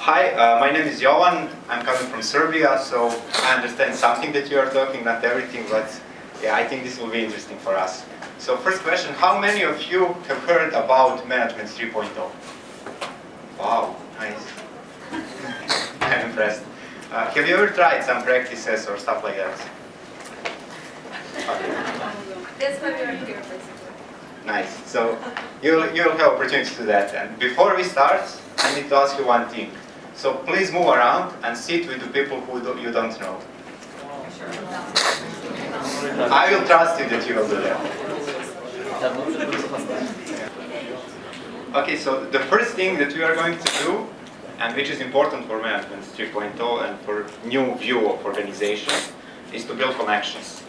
Hi, my name is Jovan. I'm coming from Serbia, so I understand something that you are talking, not everything, but yeah, I think this will be interesting for us. So first question, how many of you have heard about Management 3.0? Wow, nice. I'm impressed. Have you ever tried some practices or stuff like that? That's why we're here, basically. Nice. So you'll have opportunity to do that. And before we start, I need to ask you one thing. So please move around and sit with the people who you don't know. I will trust you that you will do that. Okay, so the first thing that we are going to do, and which is important for Management 3.0 and for new view of organization, is to build connections.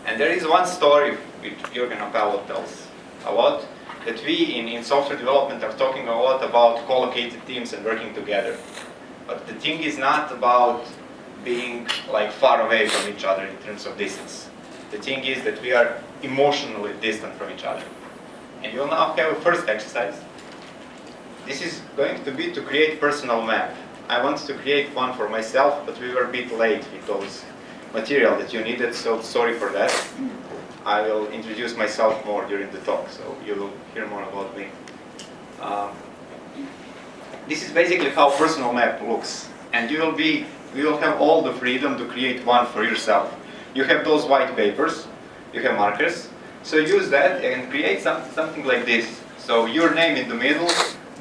And there is one story which Jürgen Apello tells a lot, that we in software development are talking a lot about co-located teams and working together. But the thing is not about being like far away from each other in terms of distance. The thing is that we are emotionally distant from each other. And you'll now have a first exercise. This is going to be to create personal map. I wanted to create one for myself, but we were a bit late with those material that you needed, so sorry for that. I will introduce myself more during the talk, so you will hear more about me. This is basically how personal map looks, and you will have all the freedom to create one for yourself. You have those white papers, you have markers, so use that and create something like this. So your name in the middle,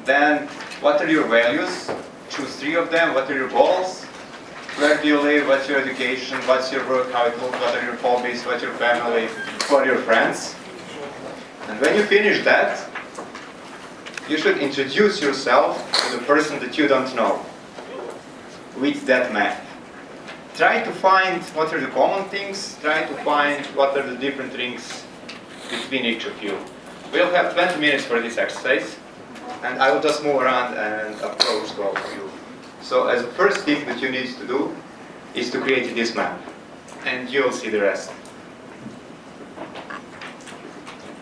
then what are your values? Choose 3 of them. What are your goals? Where do you live? What's your education? What's your work? How it looks? What are your hobbies? What's your family? Who are your friends? And when you finish that, you should introduce yourself to the person that you don't know with that map. Try to find what are the common things. Try to find what are the different things between each of you. We'll have 20 minutes for this exercise, and I will just move around and approach to all of you. So as a first thing that you need to do is to create this map, and you'll see the rest.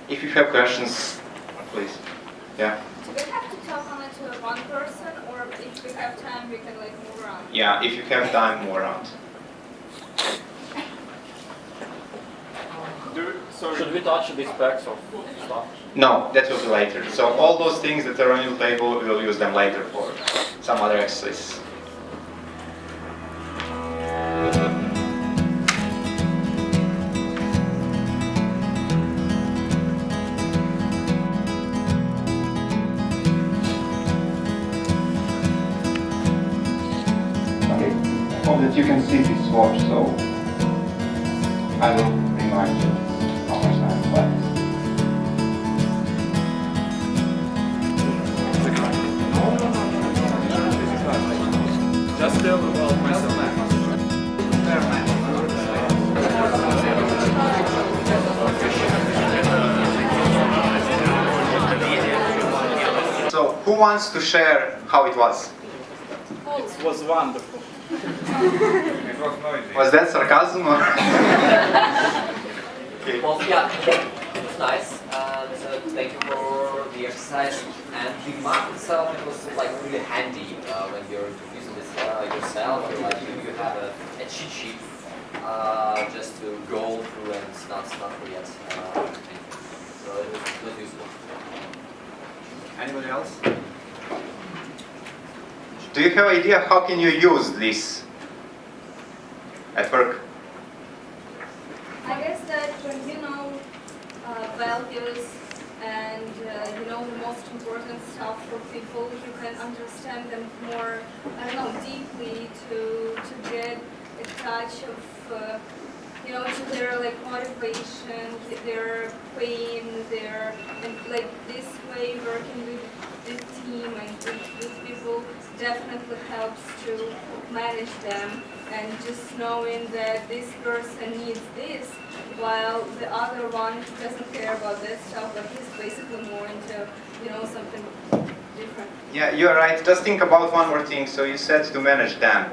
If you have questions, please. Yeah? Do we have to talk only to one person, or if we have time, we can like move around? Yeah, if you have time, move around. Should we touch the specs of stuff? No, that will be later. So all those things that are on your table, we'll use them later for some other exercises. Okay, I hope that you can see this watch, so I will remind you how much time is left. Just tell about myself. So, who wants to share how it was? It was wonderful. It was noisy. Was that sarcasm? Or? Okay. Well, yeah, it's nice, and thank you for the exercise. And the map itself, it was like really handy when you're introducing this yourself. Like you have a cheat sheet just to go through, and it's not yet. So it was useful. Anybody else? Do you have idea how can you use this at work? I guess that when you know values and you know the most important stuff for people, you can understand them more, I don't know, deeply to get a touch of, you know, to their like motivation, their pain, and like this way working with the team and with people definitely helps to manage them, and just knowing that this person needs this while the other one doesn't care about this stuff, but he's basically more into, you know, something different. Yeah, you're right. Just think about one more thing. So you said to manage them.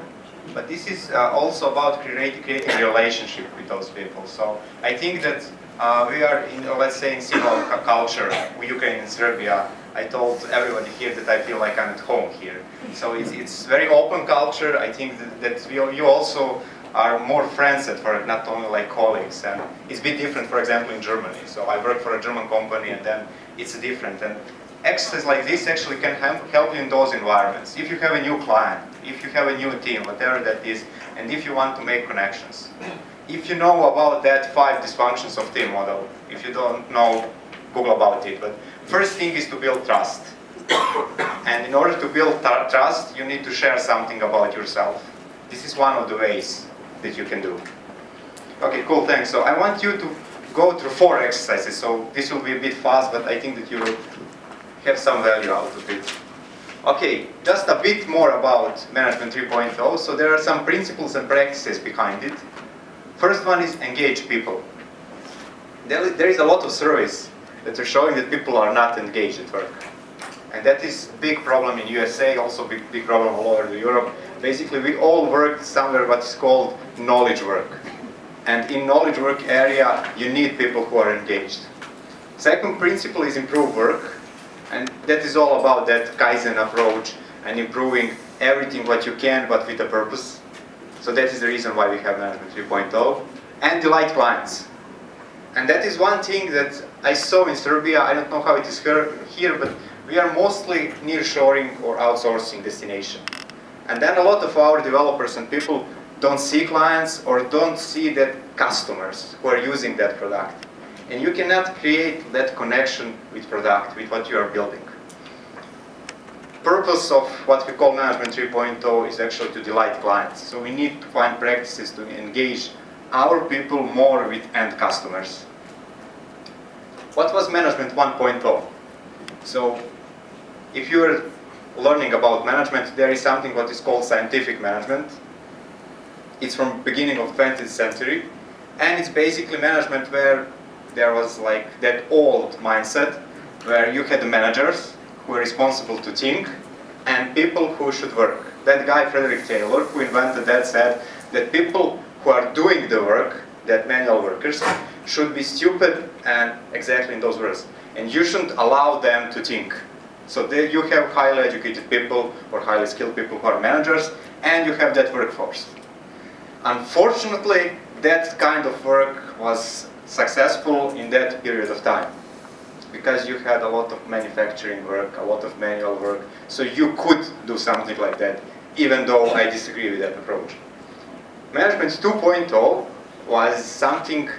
But this is also about creating a relationship with those people. So I think that we are in, let's say, in similar culture, Ukraine and Serbia, I told everybody here that I feel like I'm at home here. So it's very open culture. I think that you also are more friends at work, not only like colleagues. And it's a bit different, for example, in Germany. So I work for a German company, and then it's different. And exercise like this actually can help you in those environments. If you have a new client, if you have a new team, whatever that is, and if you want to make connections. If you know about that 5 dysfunctions of team model, if you don't know, Google about it. But first thing is to build trust. And in order to build trust, you need to share something about yourself. This is one of the ways that you can do. Okay, cool, thanks. So I want you to go through 4 exercises. So this will be a bit fast, but I think that you will have some value out of it. Okay, just a bit more about Management 3.0. So there are some principles and practices behind it. First one is engage people. There is a lot of surveys that are showing that people are not engaged at work. And that is a big problem in USA, also big problem all over Europe. Basically, we all work somewhere what is called knowledge work. And in knowledge work area, you need people who are engaged. Second principle is improve work. And that is all about that Kaizen approach and improving everything what you can, but with a purpose. So that is the reason why we have Management 3.0. And delight clients. And that is one thing that I saw in Serbia. I don't know how it is here, but we are mostly nearshoring or outsourcing destination. And then a lot of our developers and people don't see clients or don't see that customers who are using that product. And you cannot create that connection with product, with what you are building. Purpose of what we call Management 3.0 is actually to delight clients. So we need to find practices to engage our people more with end customers. What was Management 1.0? So if you are learning about management, there is something what is called scientific management. It's from beginning of 20th century, and it's basically management where there was like that old mindset where you had the managers who were responsible to think and people who should work. That guy, Frederick Taylor, who invented that, said that people who are doing the work, that manual workers, should be stupid, and exactly in those words. And you shouldn't allow them to think. So there you have highly educated people or highly skilled people who are managers, and you have that workforce. Unfortunately, that kind of work was successful in that period of time because you had a lot of manufacturing work, a lot of manual work, so you could do something like that, even though I disagree with that approach. Management 2.0 was something,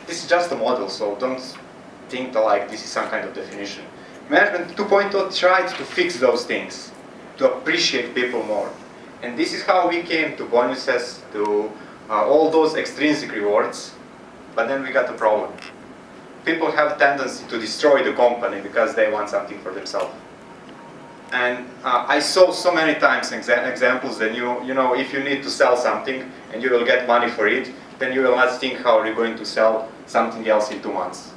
this is just a model, so don't think like this is some kind of definition. Management 2.0 tried to fix those things, to appreciate people more. And this is how we came to bonuses, to all those extrinsic rewards, but then we got a problem. People have a tendency to destroy the company because they want something for themselves. And I saw so many times examples that you know, if you need to sell something and you will get money for it, then you will not think how you're going to sell something else in 2 months.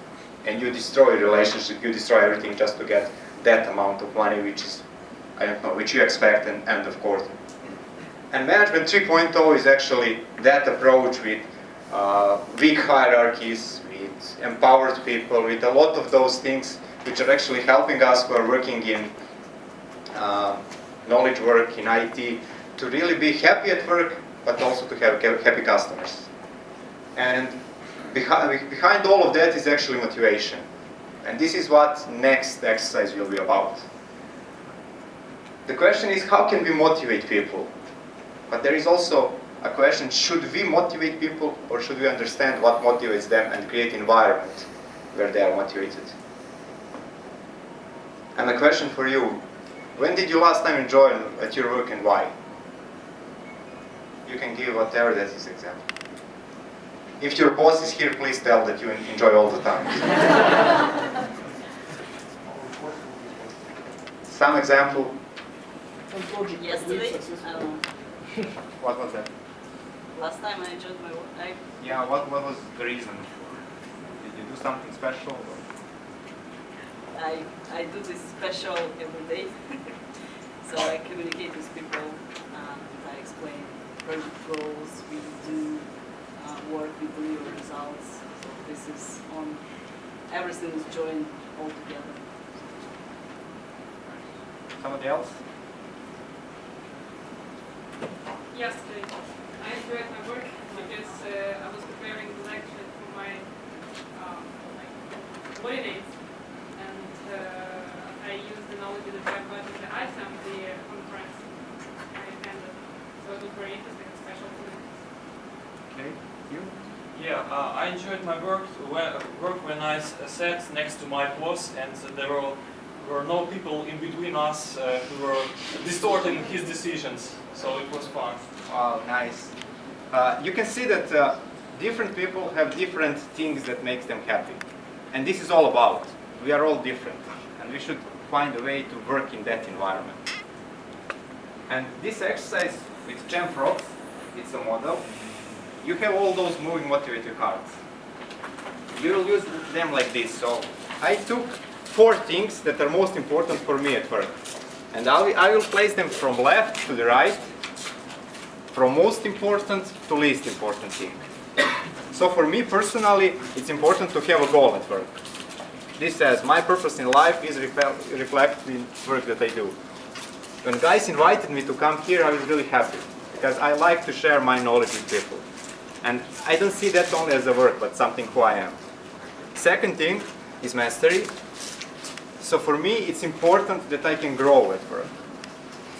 And you destroy a relationship, you destroy everything just to get that amount of money, which is, I don't know, which you expect and end of quarter. And Management 3.0 is actually that approach with weak hierarchies, with empowered people, with a lot of those things which are actually helping us who are working in knowledge work, in IT, to really be happy at work, but also to have happy customers. And behind all of that is actually motivation. And this is what next exercise will be about. The question is, how can we motivate people? But there is also a question, should we motivate people or should we understand what motivates them and create an environment where they are motivated? And a question for you, when did you last time enjoy at your work and why? You can give whatever that is example. If your boss is here, please tell that you enjoy all the time. Some example. Yesterday, I don't know. What was that? Last time I enjoyed my work. Yeah, what was the reason? Did you do something special? Or? I do this special every day. So I communicate with people, I explain project goals, we do work, we deliver results. So this is on, everything is joined all together. Somebody else? Yesterday, I enjoyed my work because I was preparing the lecture for my candidates, and I used the knowledge that I got in the ISAM, the conference I attended. So it was very interesting and special for me. Okay, you? Yeah, I enjoyed my work when I sat next to my boss, and there were no people in between us who were distorting his decisions. So it was fun. Wow, nice. You can see that different people have different things that makes them happy. And this is all about. We are all different. And we should find a way to work in that environment. And this exercise with Jamfrogs, it's a model. You have all those moving motivator cards. You will use them like this. So I took 4 things that are most important for me at work. And I will place them from left to the right, from most important to least important thing. So for me personally, it's important to have a goal at work. This says, my purpose in life is reflected in work that I do. When guys invited me to come here, I was really happy, because I like to share my knowledge with people. And I don't see that only as a work, but something who I am. Second thing is mastery. So for me, it's important that I can grow at work,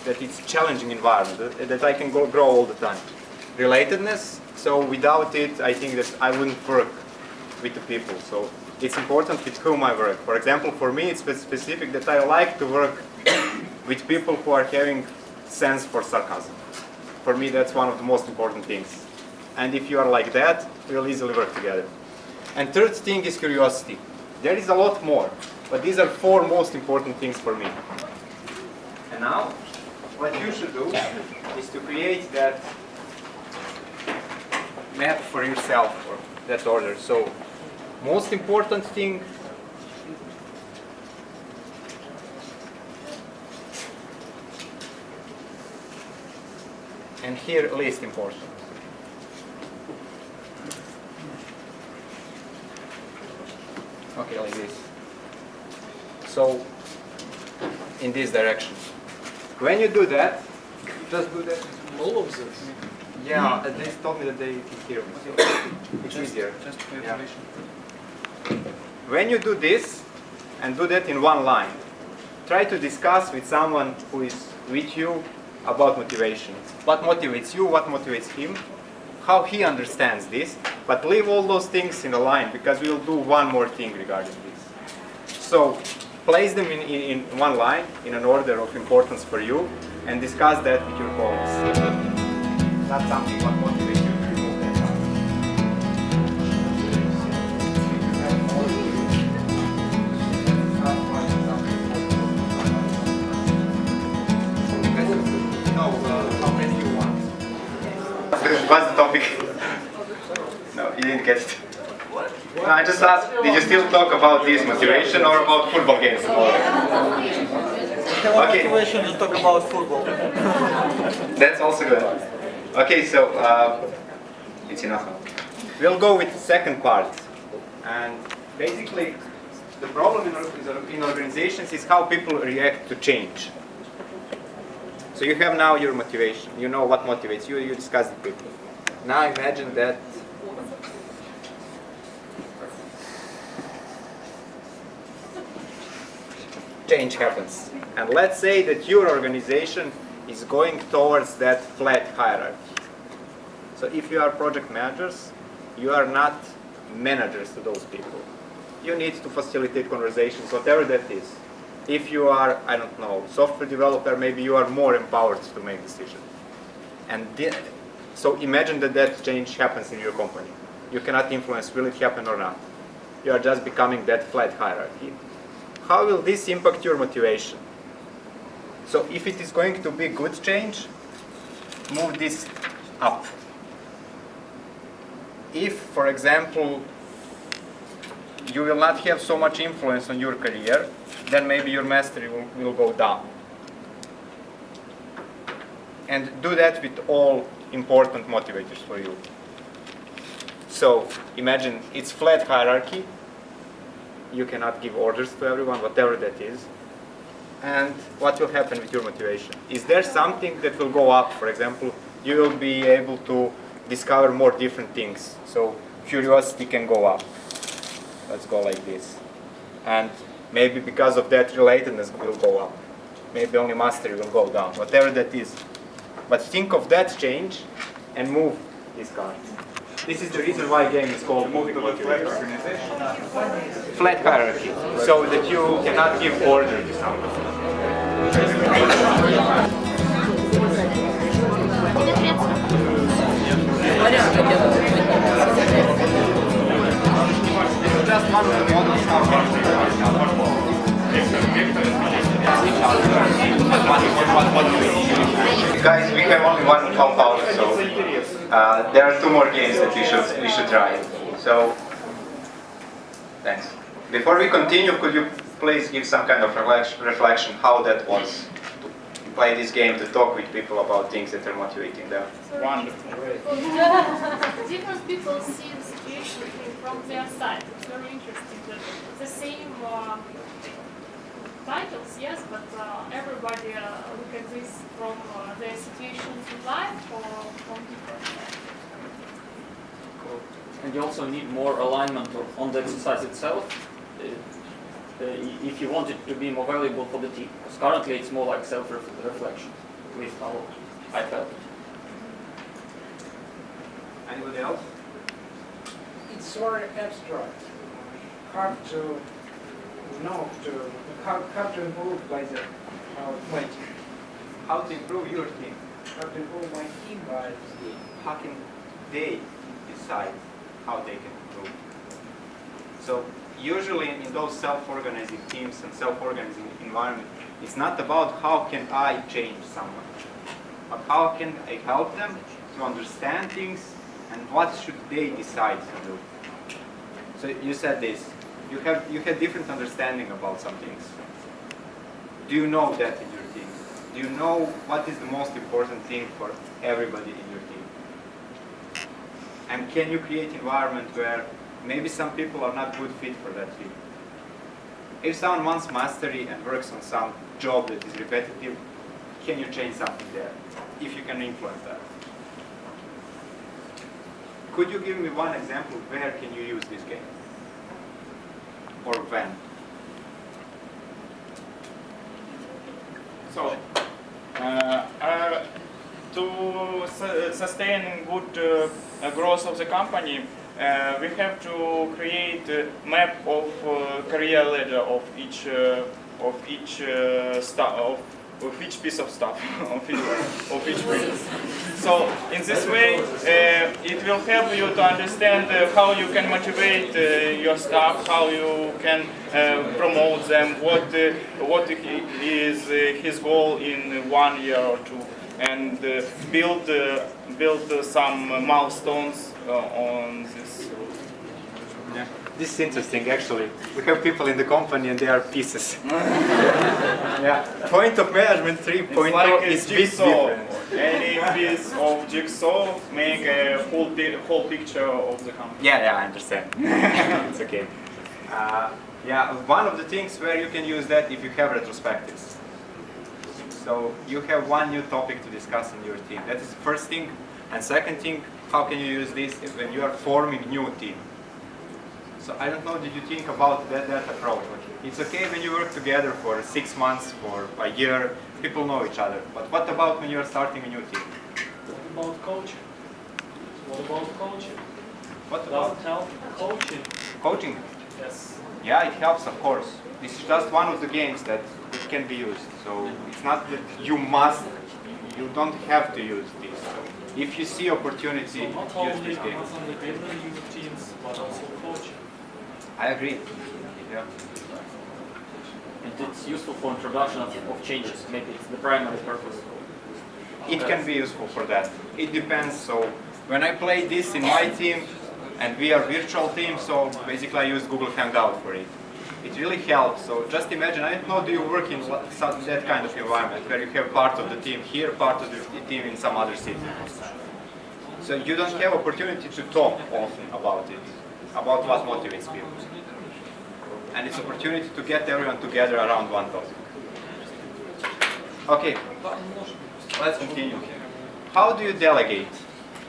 that it's a challenging environment, that I can grow all the time. Relatedness, so without it, I think that I wouldn't work with the people. So it's important with whom I work. For example, for me, it's specific that I like to work with people who are having sense for sarcasm. For me, that's one of the most important things. And if you are like that, we'll easily work together. And third thing is curiosity. There is a lot more, but these are 4 most important things for me. And now, what you should do is to create that map for yourself, or that order. So, most important thing, and here least important. Okay, like this. So, in this direction. When you do that, just do that. All of this. Yeah, they told me that they can hear me. So it's easier. Just for Yeah. information. When you do this, and do that in one line, try to discuss with someone who is with you about motivation. What motivates you, what motivates him, how he understands this, but leave all those things in a line, because we will do one more thing regarding this. So place them in one line, in an order of importance for you, and discuss that with your colleagues. Not something what motivates you to remove that out. How many you want? What's the topic? No, you didn't get it. No, I just asked, did you still talk about this motivation or about football games? Okay. Motivation to talk about football. That's also good. Okay, so it's enough. We'll go with the second part. And basically, the problem in organizations is how people react to change. So you have now your motivation. You know what motivates you. You discuss the people. Now imagine that change happens. And let's say that your organization is going towards that flat hierarchy. So if you are project managers, you are not managers to those people. You need to facilitate conversations, whatever that is. If you are, I don't know, software developer, maybe you are more empowered to make decisions. And so imagine that that change happens in your company. You cannot influence will it happen or not. You are just becoming that flat hierarchy. How will this impact your motivation? So if it is going to be good change, move this up. If, for example, you will not have so much influence on your career, then maybe your mastery will go down. And do that with all important motivators for you. So imagine it's flat hierarchy. You cannot give orders to everyone, whatever that is. and what will happen with your motivation? Is there something that will go up? For example, you will be able to discover more different things. So curiosity can go up. Let's go like this. And maybe because of that, relatedness will go up. Maybe only mastery will go down, whatever that is. But think of that change and move this card. This is the reason why game is called moving motivation. Flat hierarchy, so that you cannot give order to someone. This is just one of the models how Guys, we have only one compound, so there are two more games that we should try. So, thanks. Before we continue, could you please give some kind of reflection how that was to play this game, to talk with people about things that are motivating them? Wonderful. Different people see the situation from their side. It's very interesting. The same titles, yes, but everybody look at this from their situations in life or from different sides. Cool. And you also need more alignment on the exercise itself if you want it to be more valuable for the team. Because currently it's more like self-reflection, at least how I felt. Anybody else? It's very abstract, hard to know, hard to improve by the my team. How to improve your team? How to improve my team by this game. How can they decide how they can improve? So usually in those self-organizing teams and self-organizing environment, it's not about how can I change someone, but how can I help them to understand things and what should they decide to do. So you said this, you have different understanding about some things. Do you know that in your team? Do you know what is the most important thing for everybody in your team? And can you create environment where maybe some people are not good fit for that team? If someone wants mastery and works on some job that is repetitive, can you change something there? If you can influence that. Could you give me one example where can you use this game? Or when? So, to sustain good growth of the company, we have to create a map of career ladder of each piece of stuff of each piece. So in this way, it will help you to understand how you can motivate your staff, how you can promote them, what is his goal in 1 year or two, and build some milestones on this. Yeah. This is interesting, actually. We have people in the company and they are pieces. Yeah. Point of management 3.0 like is big jigsaw. difference. Any piece of jigsaw make a whole picture of the company. Yeah, I understand. It's okay. Yeah, one of the things where you can use that if you have retrospectives. So you have one new topic to discuss in your team. That is the first thing. And second thing, how can you use this when you are forming new team? So I don't know, did you think about that approach? It's okay when you work together for 6 months, for a year, people know each other. But what about when you are starting a new team? What about coaching? What about coaching? What Does about it help coaching? coaching? Yes. Yeah, it helps, of course. This is just one of the games that can be used. So it's not that you must, you don't have to use this. So if you see opportunity, So not use only this game. building your teams, but also coaching. I agree. Yeah. And it's useful for introduction of changes. Maybe it's the primary purpose. It can be useful for that. It depends. So when I play this in my team, and we are virtual team, so basically I use Google Hangout for it. It really helps. So just imagine, I don't know, do you work in that kind of environment where you have part of the team here, part of the team in some other city? So you don't have opportunity to talk often about it, about what motivates people. And it's opportunity to get everyone together around one topic. Okay, let's continue. How do you delegate?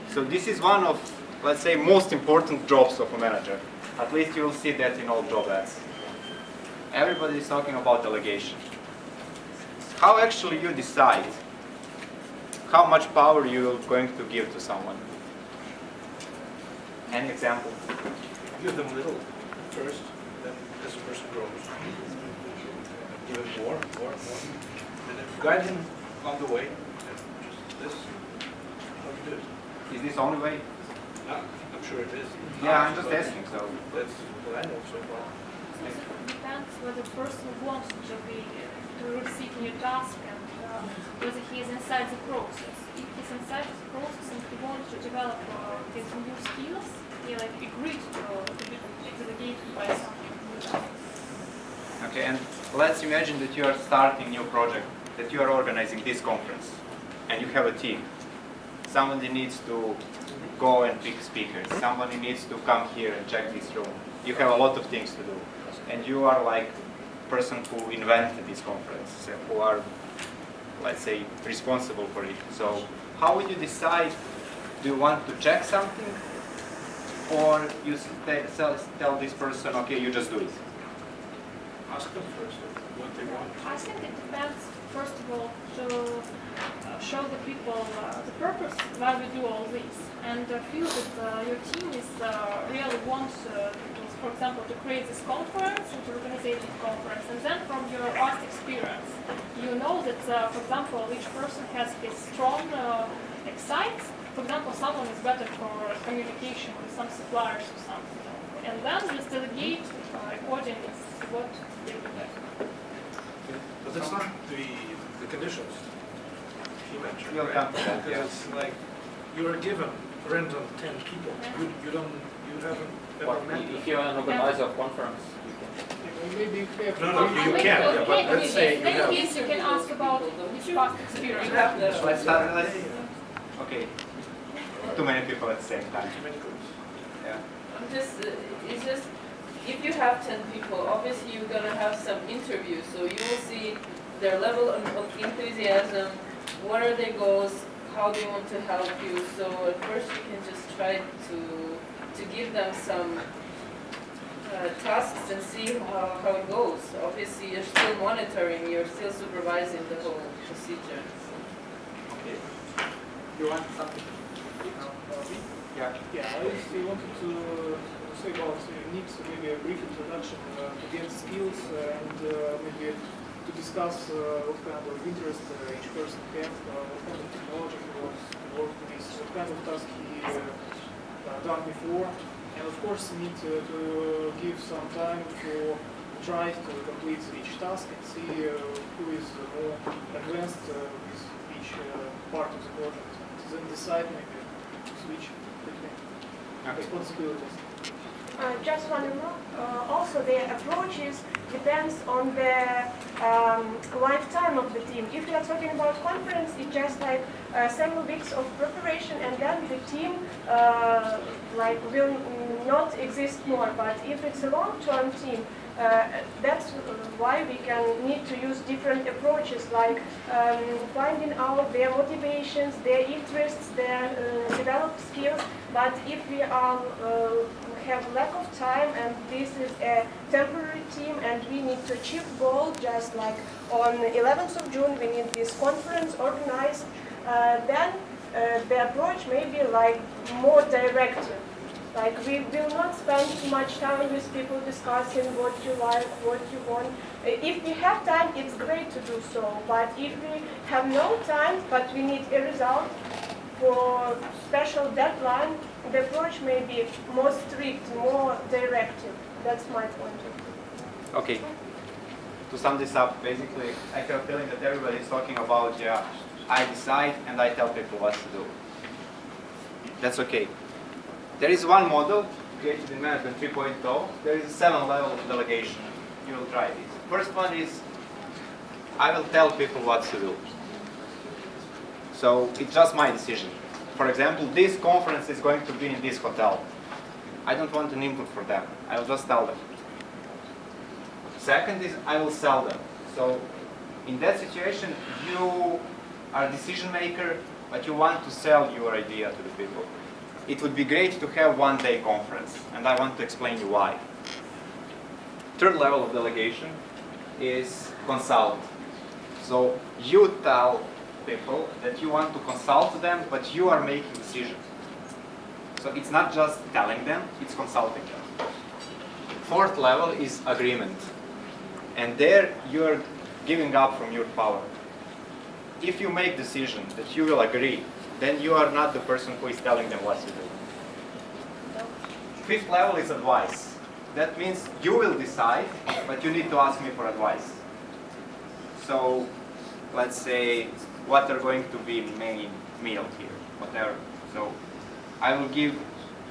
So this is one of, let's say, most important jobs of a manager. At least you will see that in all job ads. Everybody is talking about delegation. How actually you decide how much power you are going to give to someone? Any example? Give them little first, then as the person grows, give them more, and then guide them along the way. And just this, how you do it. Is this the only way? I'm sure it is. Yeah, I'm just asking. So That's what I know so far. It depends whether the person wants to receive new task and whether he is inside the process. If he's inside the process and he wants to develop his new skills, he like agreed to be delegated by something. okay, and let's imagine that you are starting a new project, that you are organizing this conference, and you have a team. Somebody needs to go and pick speakers. Somebody needs to come here and check this room. You have a lot of things to do, and you are like person who invented this conference, who are, let's say, responsible for it. So how would you decide, do you want to check something, or you tell this person, okay, you just do it? Ask them first what they want. I think it depends, first of all, to show the people the purpose why we do all this, and feel that your team is really wants, for example, to create this conference and to organize this conference, and then from your past experience, you know that, for example, each person has his strong sides. For example, someone is better for communication with some suppliers or something, and then just delegate according to what they do best. But that's not the conditions you mentioned, We'll come to that, Because yeah. it's like, you are given random 10 people. You haven't What, ever met them. if you're an organizer of conference, you can. Maybe you have No, you can, yeah, but let's say you Then have. yes, you can ask about his past experience. Let's start. Okay. Too many people at the same time. Too many groups. Yeah. It's just, if you have 10 people, obviously you're gonna have some interviews, so you will see their level of enthusiasm, what are their goals, how they want to help you. So at first you can just try to give them some tasks and see how it goes. Obviously you're still monitoring, you're still supervising the whole procedure. Okay. You want something? Yeah. Yeah, I wanted to say about needs, maybe a brief introduction to get skills and maybe to discuss what kind of interest each person has, what kind of technology he wants to work with, what kind of task he done before, and of course need to give some time to try to complete each task and see who is more advanced with each part of the project, and then decide maybe to switch between responsibilities. Just one remark. Also, the approaches depends on the lifetime of the team. If you are talking about conference, it's just like several weeks of preparation, and then the team will not exist more. But if it's a long-term team, that's why we need to use different approaches, like finding out their motivations, their interests, their developed skills. But if we have lack of time and this is a temporary team and we need to achieve goal, just like on 11th of June we need this conference organized, then the approach may be like more directive. Like we will not spend too much time with people discussing what you like, what you want. If we have time, it's great to do so. But if we have no time, but we need a result for special deadline, the approach may be more strict, more directive. That's my point of view. Okay. To sum this up, basically, I have a feeling that everybody is talking about, I decide and I tell people what to do. That's okay. There is one model created in Management 3.0. There is a 7 level of delegation. You will try this. First one is, I will tell people what to do. So it's just my decision. For example, this conference is going to be in this hotel. I don't want an input for them. I will just tell them. Second is, I will sell them. So In that situation, you are a decision maker, but you want to sell your idea to the people. It would be great to have one-day conference, and I want to explain you why. Third level of delegation is consult. So you tell people that you want to consult them, but you are making decisions. So it's not just telling them, it's consulting them. Fourth level is agreement. And there you're giving up from your power. If you make decision that you will agree, then you are not the person who is telling them what to do. Fifth level is advice. That means you will decide, but you need to ask me for advice. So let's say what are going to be main meal here, whatever. So I will give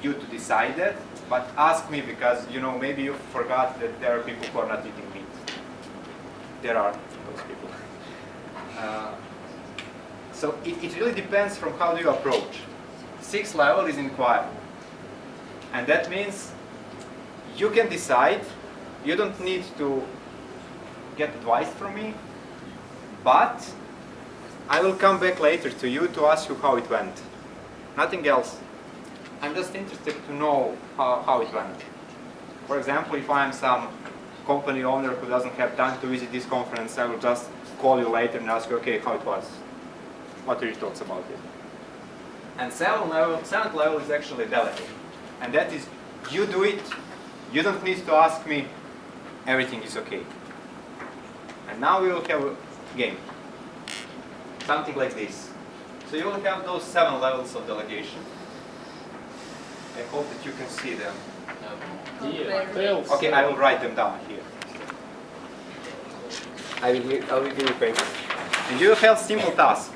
you to decide that, but ask me because maybe you forgot that there are people who are not eating meat. There are those people. So it really depends from how do you approach. Sixth level is inquire. And that means you can decide, you don't need to get advice from me, but I will come back later to you to ask you how it went. Nothing else. I'm just interested to know how it went. For example, if I'm some company owner who doesn't have time to visit this conference, I will just call you later and ask you, okay, how it was? What are your thoughts about it? And seventh level is actually delegate. And that is, you do it, you don't need to ask me, everything is okay. And now we will have a game. Something like this. So you will have those 7 levels of delegation. I hope that you can see them. Okay, I will write them down here. I will give you paper. And you will have simple task.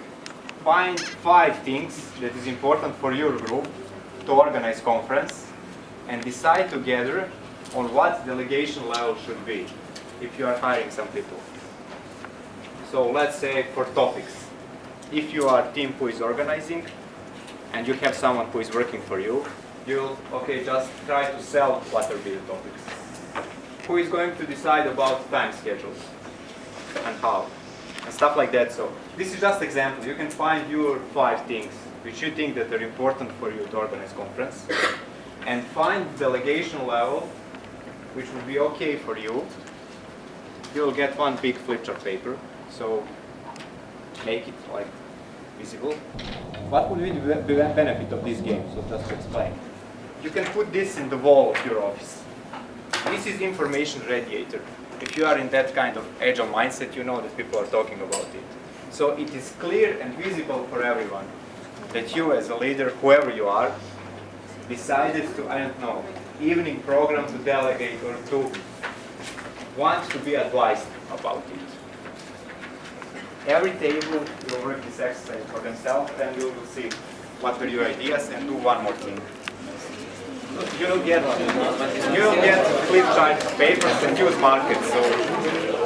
Find 5 things that is important for your group to organize conference and decide together on what delegation level should be if you are hiring some people. So let's say for topics. If you are a team who is organizing and you have someone who is working for you, you'll just try to sell what will be the topics. Who is going to decide about time schedules and how? And stuff like that. So this is just example. You can find your 5 things which you think that are important for you to organize conference, and find delegation level which will be okay for you. You will get one big flip chart paper. So make it like visible. What would be the benefit of this game? So just to explain. You can put this in the wall of your office. This is information radiator. If you are in that kind of agile mindset, you know that people are talking about it. So it is clear and visible for everyone that you as a leader, whoever you are, decided to, evening program to delegate or to want to be advised about it. Every table will work this exercise for themselves, and you will see what are your ideas and do one more thing. You will get flip chart papers and use markers, so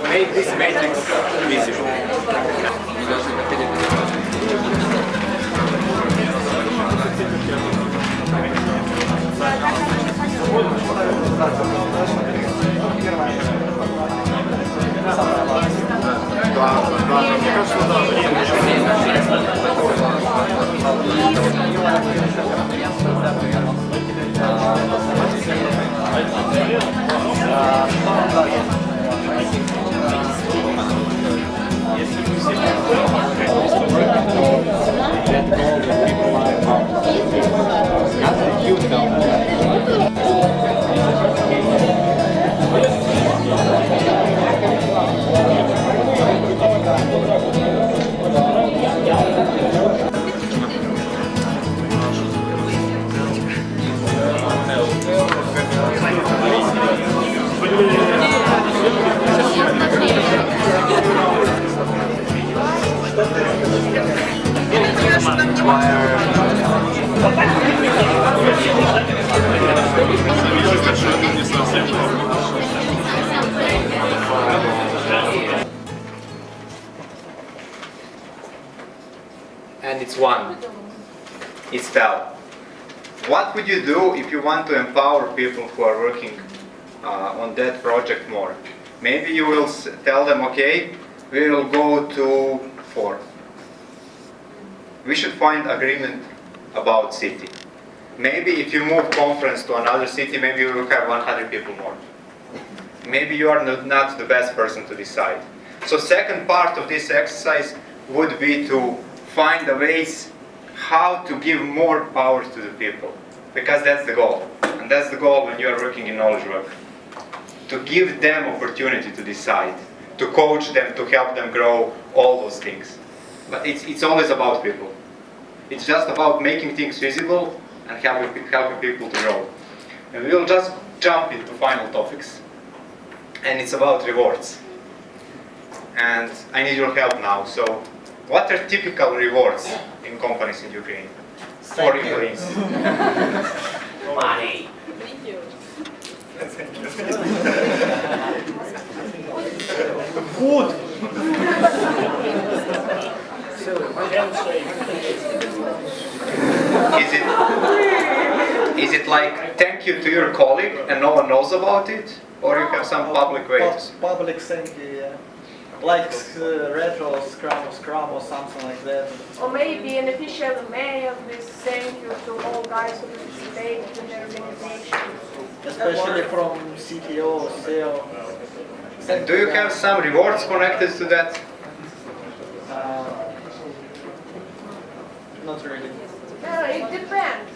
make this matrix visible. And it's 1. It's tell. What would you do if you want to empower people who are working on that project more? Maybe you will tell them, okay, we will go to 4. We should find agreement about city. Maybe if you move conference to another city, maybe you will have 100 people more. Maybe you are not the best person to decide. So second part of this exercise would be to find the ways how to give more power to the people. Because that's the goal. And that's the goal when you are working in knowledge work. To give them opportunity to decide, to coach them, to help them grow, all those things. But it's always about people. It's just about making things visible and helping people to grow. And we will just jump into final topics. And it's about rewards. And I need your help now. So, what are typical rewards in companies in Ukraine for employees? Money. Thank you. Food. Is it like thank you to your colleague and no one knows about it? Or you have some public ways? Public thank you, yeah. Like retro scrum or something like that. Or maybe an official mail with thank you to all guys who participated in the organization. Especially from CTO or CEO. And do you have some rewards connected to that? Not really. It depends.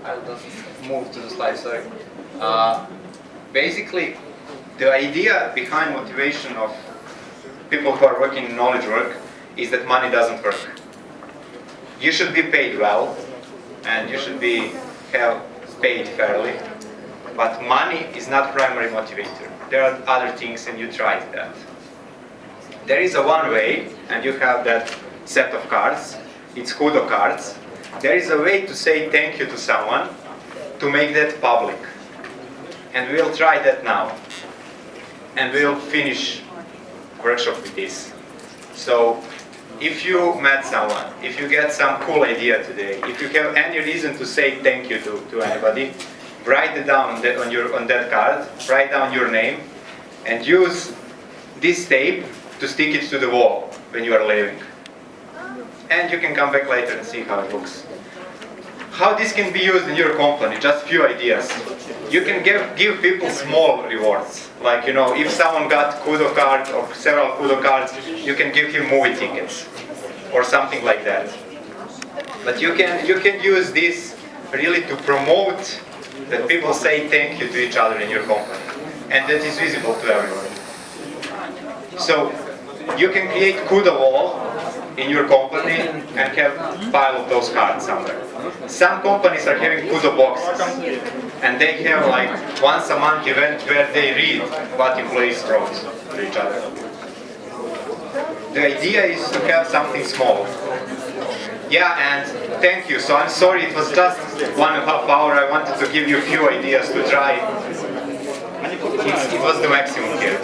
I'll just move to the slide, sorry. Basically, the idea behind motivation of people who are working in knowledge work is that money doesn't work. You should be paid well, and you should be paid fairly, but money is not primary motivator. There are other things, and you tried that. There is a one way, and you have that set of cards. It's kudo cards. There is a way to say thank you to someone, to make that public. And we'll try that now. And we'll finish workshop with this. So, if you met someone, if you get some cool idea today, if you have any reason to say thank you to anybody, write it down on that card, write down your name, and use this tape to stick it to the wall when you are leaving. And you can come back later and see how it looks. How this can be used in your company, just few ideas. You can give people small rewards. Like, if someone got kudo card or several kudo cards, you can give him movie tickets or something like that. But you can use this really to promote that people say thank you to each other in your company. And that is visible to everyone. So, you can create kudo wall in your company and have a pile of those cards somewhere. Some companies are having kudo boxes, and they have like once a month event where they read what employees wrote to each other. The idea is to have something small. Yeah, and thank you. So I'm sorry, it was just 1.5 hours. I wanted to give you a few ideas to try. It was the maximum here.